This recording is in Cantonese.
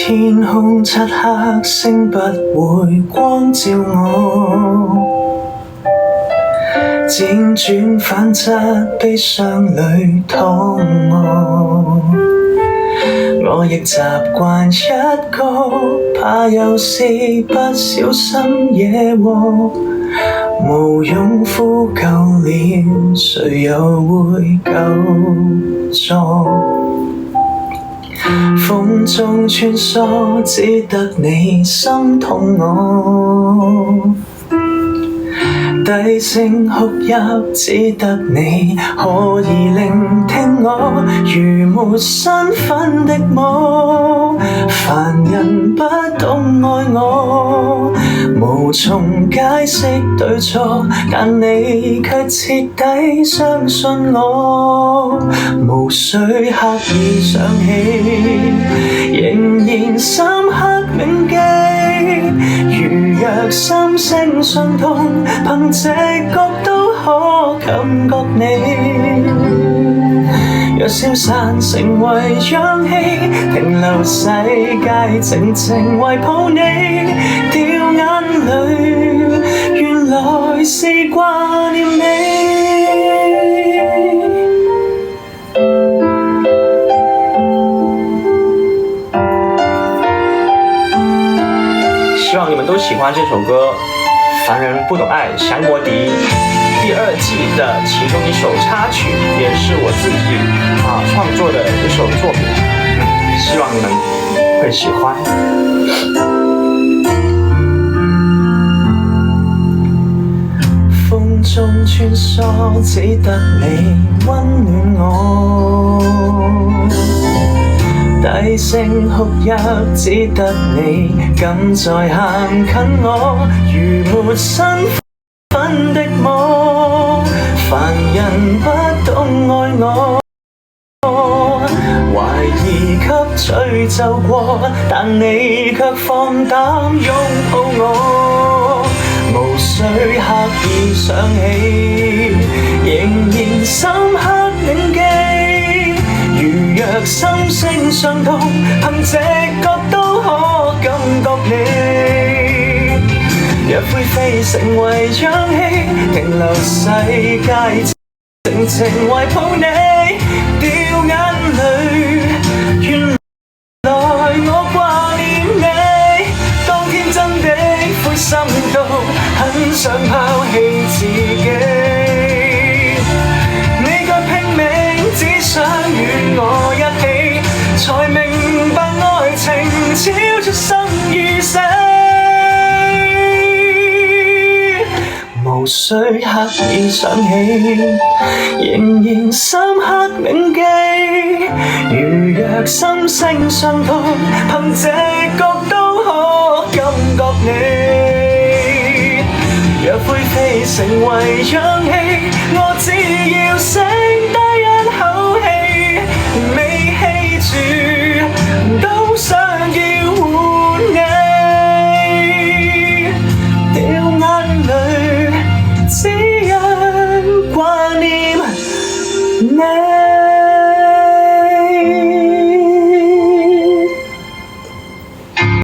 天空漆黑，星不會光照我，輾轉反側，悲傷裏躺臥。我亦習慣一個，怕有時不小心惹禍，無用呼救了，誰又會救助？風中穿梭，只得你心痛我，低聲哭泣，只得你可以聆聽我，如沒身份的我，凡人不懂愛我，無從解釋對錯，但你卻徹底相信我，無需刻意想起，仍然深刻銘記，如若心聲相通，憑直覺都可感覺你，若消散成為氧氣，停留世界靜靜懷抱你，掉眼淚，原來是掛念你。希望你们都喜欢这首歌《凡人不懂爱》，翔国迪第2季的其中一首插曲，也是我自己创作的一首作品，希望你们会喜欢。風中穿梭，只得你溫暖我，低聲哭泣，只得你敢再行近我，如沒身份的我，凡人不懂愛我，懷疑給詛咒過，但你卻放膽擁抱我，無需刻意想起，仍然深刻銘記，如若心聲相通，憑直覺都可感覺你，若灰飛成為氧氣，停留世界靜靜懷抱你，掉眼淚，原來我掛念你，當天真的灰心到很想拋棄自己，你卻拼命只想與我一起，才明白愛情超出生與死，無需刻意想起，仍然深刻銘記，如若心聲相通，憑直覺都可感覺你，若灰飛成為氧氣，我只要剩低